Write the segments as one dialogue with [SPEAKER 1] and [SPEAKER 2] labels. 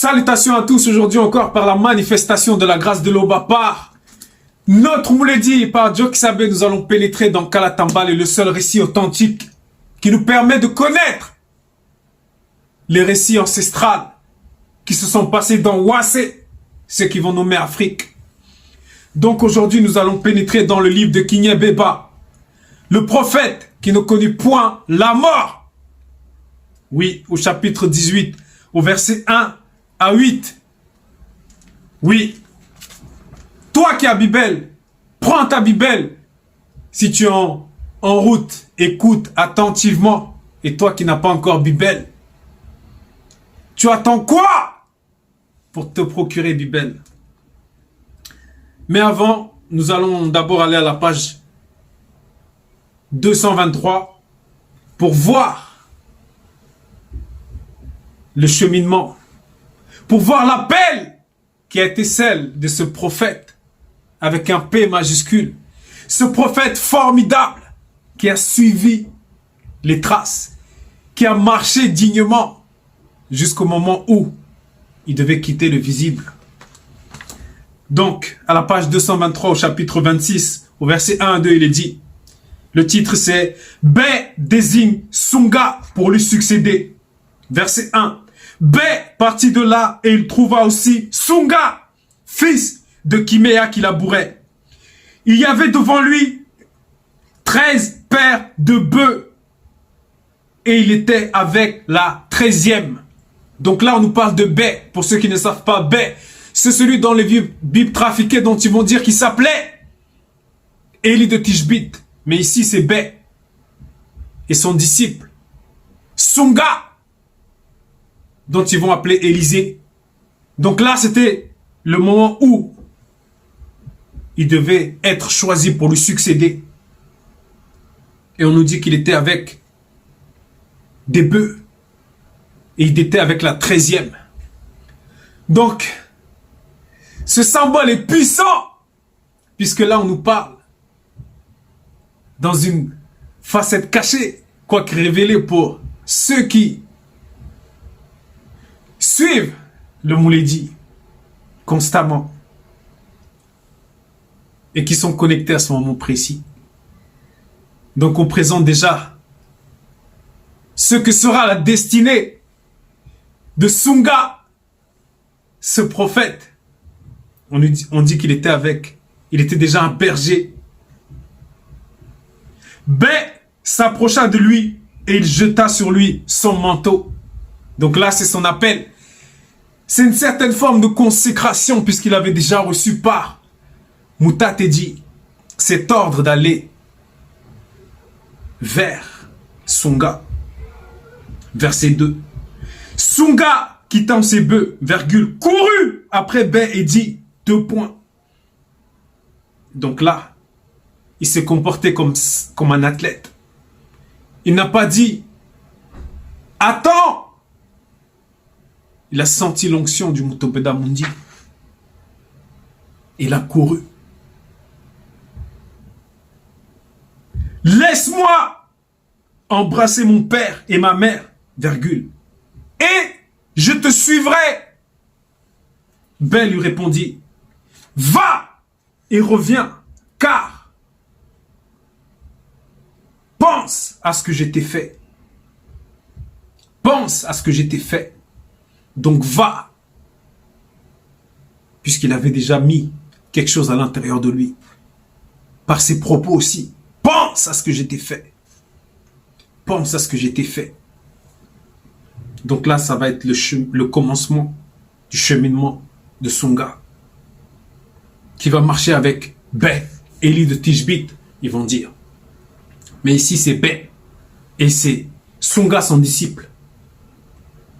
[SPEAKER 1] Salutations à tous, aujourd'hui encore par la manifestation de la grâce de l'Oba par notre Mouledi et par Dieu Sabé, nous allons pénétrer dans Kalatambal et le seul récit authentique qui nous permet de connaître les récits ancestrales qui se sont passés dans Wassé, ceux qui vont nommer Afrique. Donc aujourd'hui nous allons pénétrer dans le livre de Kinyebeba, le prophète qui ne connut point la mort. Oui, au chapitre 18, au verset 1 à 8. Oui. Toi qui as Bibel, prends ta Bibel. Si tu es en route, écoute attentivement. Et toi qui n'as pas encore Bibel, tu attends quoi pour te procurer Bibel? Mais avant, nous allons d'abord aller à la page 223 pour voir le cheminement, pour voir l'appel qui a été celle de ce prophète avec un P majuscule. Ce prophète formidable qui a suivi les traces, qui a marché dignement jusqu'au moment où il devait quitter le visible. Donc, à la page 223 au chapitre 26, au verset 1 à 2, il est dit, le titre c'est « B désigne Sunga pour lui succéder ». Verset 1. B partit de là et il trouva aussi Sunga, fils de Kimea qui labourait. Il y avait devant lui 13 paires de bœufs et il était avec la 13e. Donc là on nous parle de B. Pour ceux qui ne savent pas, B, c'est celui dans les Bibles trafiquées dont ils vont dire qu'il s'appelait Élie de Tishbit. Mais ici c'est B et son disciple Sunga, dont ils vont appeler Élisée. Donc là, c'était le moment où il devait être choisi pour lui succéder. Et on nous dit qu'il était avec des bœufs. Et il était avec la 13e. Donc, ce symbole est puissant. Puisque là, on nous parle dans une facette cachée, quoique révélée pour ceux qui suivent le Mouledi constamment et qui sont connectés à ce moment précis. Donc on présente déjà ce que sera la destinée de Sunga, ce prophète. On dit qu'il était il était déjà un berger. B s'approcha de lui et il jeta sur lui son manteau. Donc là, c'est son appel. C'est une certaine forme de consécration puisqu'il avait déjà reçu par Moutatedi cet ordre d'aller vers Sunga. Verset 2. Sunga, quittant ses bœufs, virgule, courut après B et dit, 2 points. Donc là, il s'est comporté comme un athlète. Il n'a pas dit, attends. Il a senti l'onction du Mutopeda Mundi. Il a couru. Laisse-moi embrasser mon père et ma mère, virgule, et je te suivrai. Ben lui répondit, va et reviens, car pense à ce que je t'ai fait. Pense à ce que je t'ai fait. Donc va, puisqu'il avait déjà mis quelque chose à l'intérieur de lui, par ses propos aussi. Pense à ce que je t'ai fait. Pense à ce que je t'ai fait. Donc là, ça va être le commencement du cheminement de Sunga, qui va marcher avec B, Élie de Tishbit, ils vont dire. Mais ici, c'est B, et c'est Sunga, son disciple,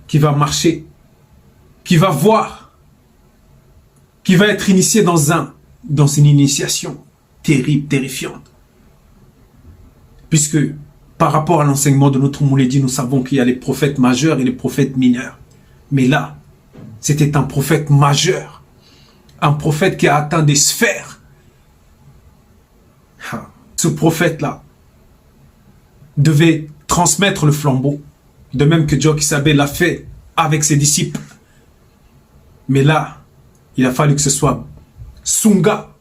[SPEAKER 1] qui va marcher, qui va voir, qui va être initié dans une initiation terrible, terrifiante. Puisque par rapport à l'enseignement de notre Mouledi, nous savons qu'il y a les prophètes majeurs et les prophètes mineurs. Mais là, c'était un prophète majeur, un prophète qui a atteint des sphères. Ce prophète-là devait transmettre le flambeau, de même que Dieu Sabé l'a fait avec ses disciples. Mais là, il a fallu que ce soit Sunga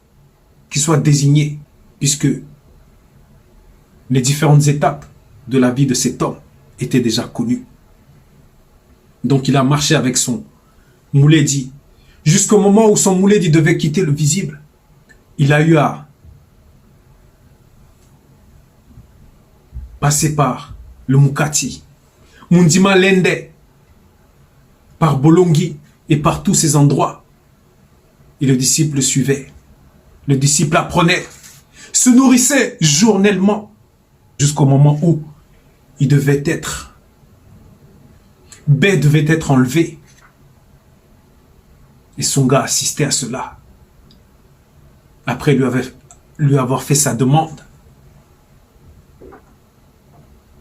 [SPEAKER 1] qui soit désigné, puisque les différentes étapes de la vie de cet homme étaient déjà connues. Donc il a marché avec son Mouledi, jusqu'au moment où son Mouledi devait quitter le visible. Il a eu à passer par le Mukati, Mundima Lende, par Bolongi et par tous ces endroits. Et le disciple le suivait. Le disciple apprenait, se nourrissait journellement, jusqu'au moment où il devait être, Bé devait être enlevé. Et Sunga assistait à cela. Après lui avoir fait sa demande,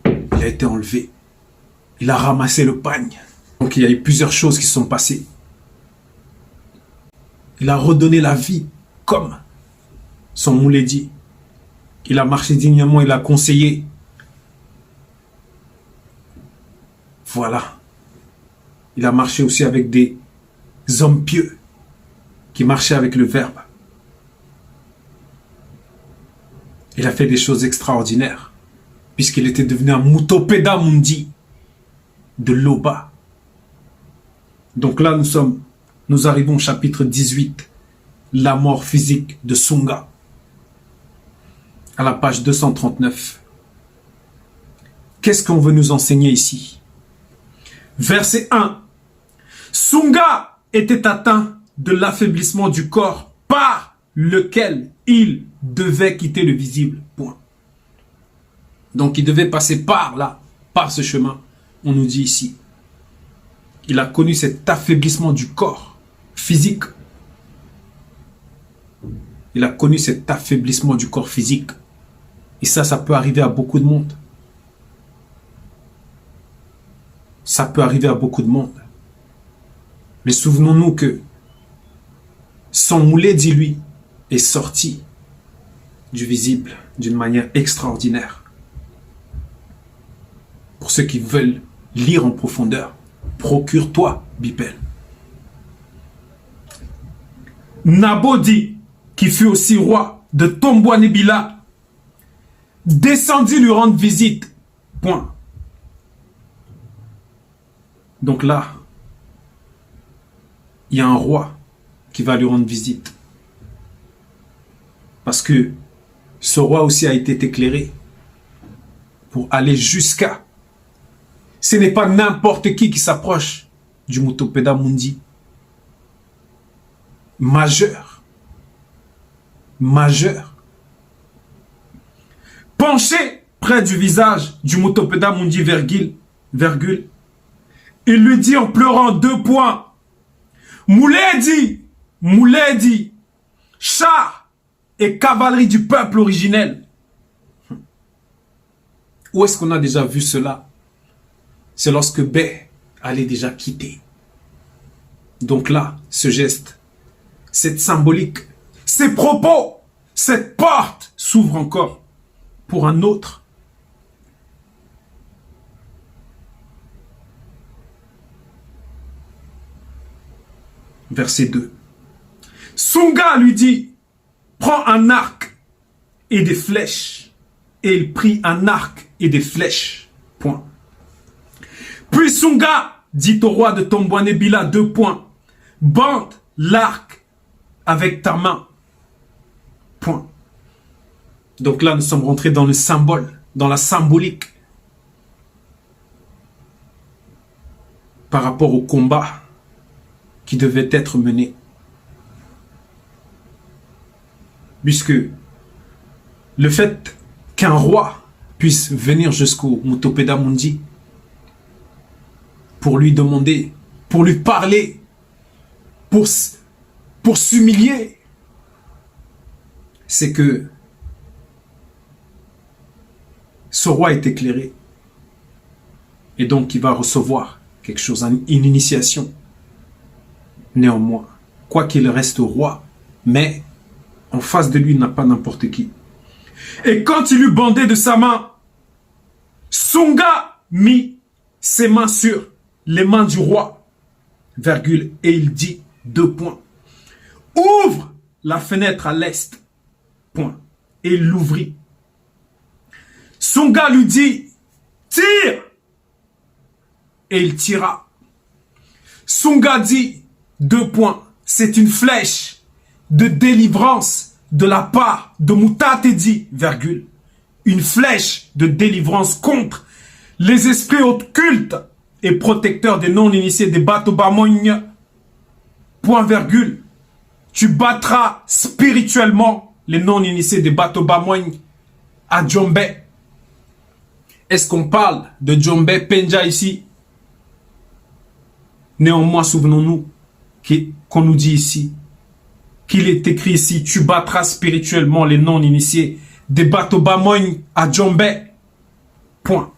[SPEAKER 1] il a été enlevé. Il a ramassé le pagne. Donc il y a eu plusieurs choses qui sont passées. Il a redonné la vie comme son Mouledi. Il a marché dignement, il a conseillé. Voilà. Il a marché aussi avec des hommes pieux qui marchaient avec le Verbe. Il a fait des choses extraordinaires puisqu'il était devenu un Mutopeda Mundi de Loba. Donc là, nous arrivons au chapitre 18, la mort physique de Sunga, à la page 239. Qu'est-ce qu'on veut nous enseigner ici? Verset 1. Sunga était atteint de l'affaiblissement du corps par lequel il devait quitter le visible. Point. Donc il devait passer par là, par ce chemin. On nous dit ici. Il a connu cet affaiblissement du corps physique. Il a connu cet affaiblissement du corps physique. Et ça peut arriver à beaucoup de monde. Ça peut arriver à beaucoup de monde. Mais souvenons-nous que son Mouledi, lui, est sorti du visible d'une manière extraordinaire. Pour ceux qui veulent lire en profondeur, procure-toi Bibel. Nabodi, qui fut aussi roi de Tombouanébila, descendit lui rendre visite. Point. Donc là, il y a un roi qui va lui rendre visite. Parce que ce roi aussi a été éclairé pour aller jusqu'à... Ce n'est pas n'importe qui s'approche du Mutopeda Mundi. Majeur. Majeur. Penché près du visage du Mutopeda Mundi, virgule, il lui dit en pleurant 2 points. Mouledi, Mouledi, chars et cavalerie du peuple originel. Où est-ce qu'on a déjà vu cela? C'est lorsque Bé allait déjà quitter. Donc là, ce geste, cette symbolique, ces propos, cette porte s'ouvre encore pour un autre. Verset 2. Sunga lui dit, prends un arc et des flèches. Et il prit un arc et des flèches. Point. Puis Sunga dit au roi de Tombouanébila, 2 points. Bande l'arc avec ta main. Point. Donc là, nous sommes rentrés dans le symbole, dans la symbolique. Par rapport au combat qui devait être mené. Puisque le fait qu'un roi puisse venir jusqu'au Mutopeda Mundi pour lui demander, pour lui parler, pour s'humilier, c'est que ce roi est éclairé. Et donc il va recevoir quelque chose, une initiation. Néanmoins, quoi qu'il reste roi, mais en face de lui, il n'a pas n'importe qui. Et quand il eut bandé de sa main, Sunga mit ses mains sur les mains du roi, virgule, et il dit, deux points. Ouvre la fenêtre à l'est, point. Et il l'ouvrit. Son gars lui dit, tire! Et il tira. Son gars dit, deux points, c'est une flèche de délivrance de la part de Moutatedi, virgule. Une flèche de délivrance contre les esprits occultes et protecteurs des non-initiés des Bato Bamogne. Point virgule. Tu battras spirituellement les non-initiés des Bato Bamogne à Djombe. Est-ce qu'on parle de Djombe Penja ici? Néanmoins, souvenons-nous qu'on nous dit ici, qu'il est écrit ici, tu battras spirituellement les non-initiés des Bato Bamogne à Djombe. Point.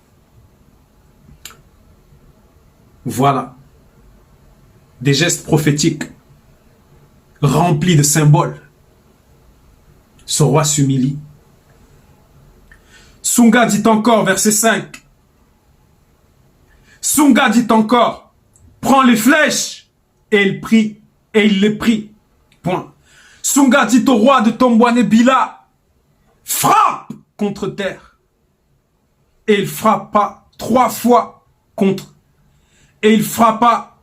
[SPEAKER 1] Voilà. Des gestes prophétiques remplis de symboles. Ce roi s'humilie. Sunga dit encore, verset 5. Sunga dit encore, prends les flèches. Et il prit, et il les prit. Point. Sunga dit au roi de Tombouane Bila, frappe contre terre. Et il frappa 3 fois contre. Et il frappa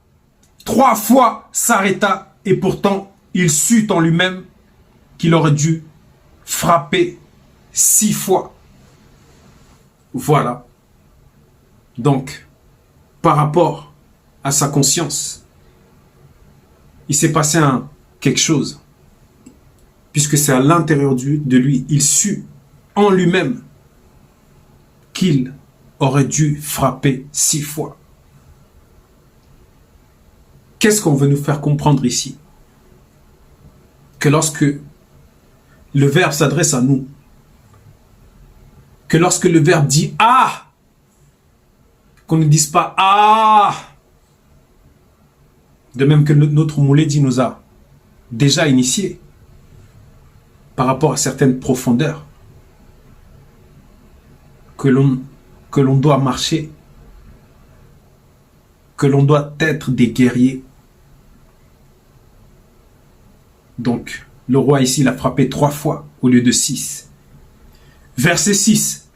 [SPEAKER 1] 3 fois, s'arrêta. Et pourtant, il sut en lui-même qu'il aurait dû frapper 6 fois. Voilà. Donc, par rapport à sa conscience, il s'est passé quelque chose. Puisque c'est à l'intérieur de lui, il sut en lui-même qu'il aurait dû frapper 6 fois. Qu'est-ce qu'on veut nous faire comprendre ici? Que lorsque le Verbe s'adresse à nous, que lorsque le Verbe dit « Ah », qu'on ne dise pas « Ah ». De même que notre Mouledi nous a déjà initiés par rapport à certaines profondeurs que l'on doit marcher, que l'on doit être des guerriers. Donc, le roi ici l'a frappé 3 fois au lieu de 6. Verset 6.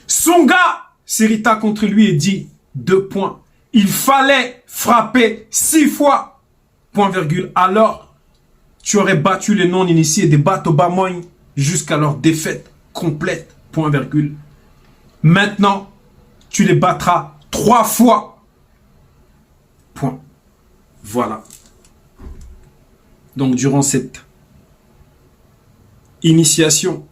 [SPEAKER 1] Son gars s'irrita contre lui et dit, 2 points, il fallait frapper 6 fois, point virgule, alors tu aurais battu les non-initiés des Bato Bamogne jusqu'à leur défaite complète, point virgule. Maintenant, tu les battras 3 fois, point. Voilà. Donc, durant cette initiation,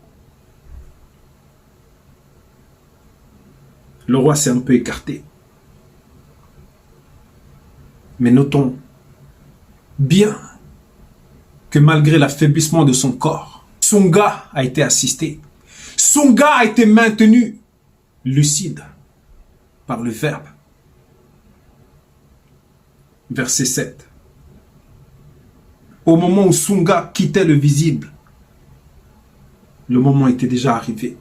[SPEAKER 1] le roi s'est un peu écarté. Mais notons bien que malgré l'affaiblissement de son corps, son gars a été assisté. Son gars a été maintenu lucide par le Verbe. Verset 7. Au moment où Sunga quittait le visible, le moment était déjà arrivé.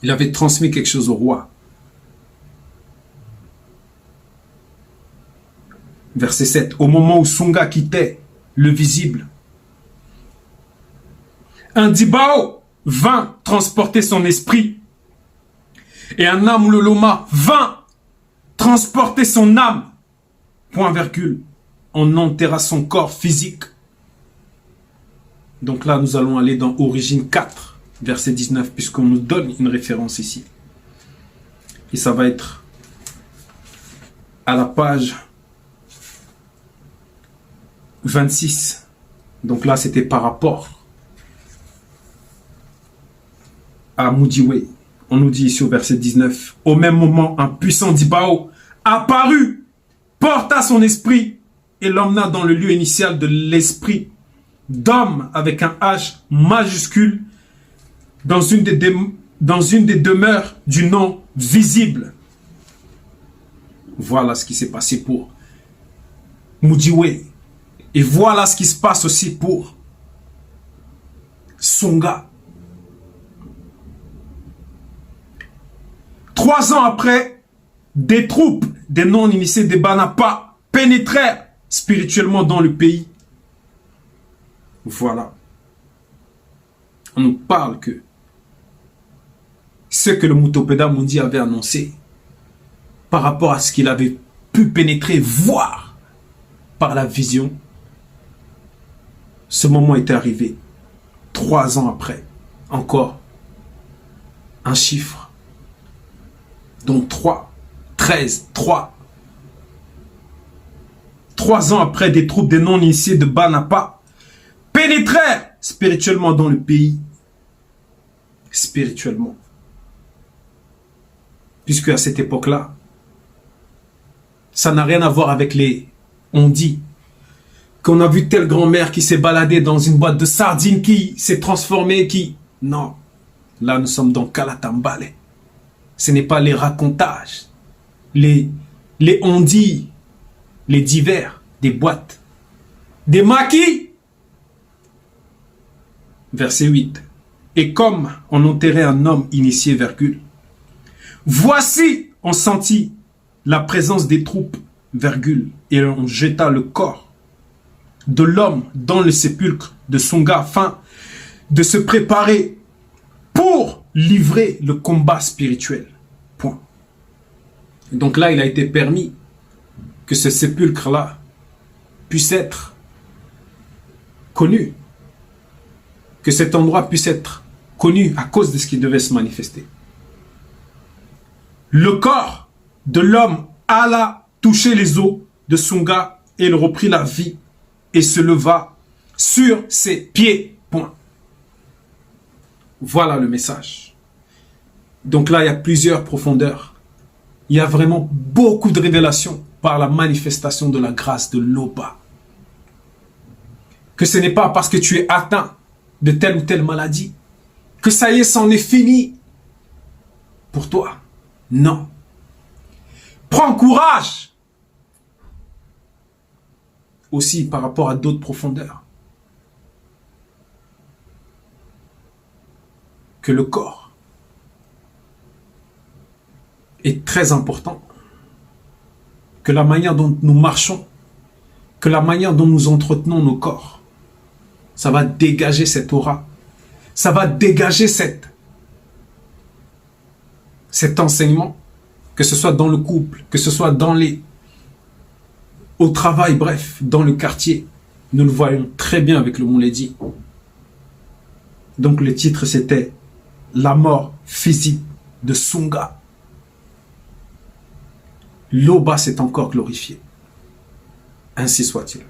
[SPEAKER 1] Il avait transmis quelque chose au roi. Verset 7. Au moment où Sunga quittait le visible, un Dibao vint transporter son esprit et un Amloloma vint transporter son âme, point virgule, on enterra son corps physique. Donc là, nous allons aller dans Origine 4, verset 19, puisqu'on nous donne une référence ici. Et ça va être à la page 26. Donc là, c'était par rapport à Mudiwe. On nous dit ici au verset 19, au même moment, un puissant Dibao apparut, porta son esprit et l'emmena dans le lieu initial de l'esprit d'homme avec un H majuscule dans une des demeures du nom visible. Voilà ce qui s'est passé pour Mudiwe. Et voilà ce qui se passe aussi pour Sunga. 3 ans après, des troupes des non-initiés des Banapa pénétrèrent spirituellement dans le pays. Voilà. On nous parle que ce que le Mutopeda Mundi avait annoncé par rapport à ce qu'il avait pu pénétrer, voir par la vision, ce moment est arrivé 3 ans après. Encore un chiffre, donc 3, 13, 3. 3 ans après, des troupes des non-initiés de Banapa pénétrèrent spirituellement dans le pays. Spirituellement. Puisque à cette époque-là, ça n'a rien à voir avec les... On dit qu'on a vu telle grand-mère qui s'est baladée dans une boîte de sardines, qui s'est transformée, qui... Non. Là, nous sommes dans Kalatambale. Ce n'est pas les racontages, les on-dit, les divers, des boîtes, des maquis. Verset 8. Et comme on enterrait un homme initié, virgule, voici, on sentit la présence des troupes, virgule, et on jeta le corps de l'homme dans le sépulcre de Sunga afin de se préparer pour livrer le combat spirituel. Point. Et donc là, il a été permis que ce sépulcre-là puisse être connu, que cet endroit puisse être connu à cause de ce qui devait se manifester. Le corps de l'homme alla toucher les os de Sunga et il reprit la vie et se leva sur ses pieds. Point. Voilà le message. Donc là, il y a plusieurs profondeurs. Il y a vraiment beaucoup de révélations par la manifestation de la grâce de l'Oba. Que ce n'est pas parce que tu es atteint de telle ou telle maladie que ça y est, c'en est fini pour toi. Non. Prends courage. Aussi par rapport à d'autres profondeurs. Que le corps est très important. Que la manière dont nous marchons, que la manière dont nous entretenons nos corps, ça va dégager cette aura. Ça va dégager cet enseignement, que ce soit dans le couple, que ce soit au travail, bref, dans le quartier. Nous le voyons très bien avec le Mouledi. Donc le titre c'était « La mort physique de Sunga ». L'Oba s'est encore glorifié. Ainsi soit-il.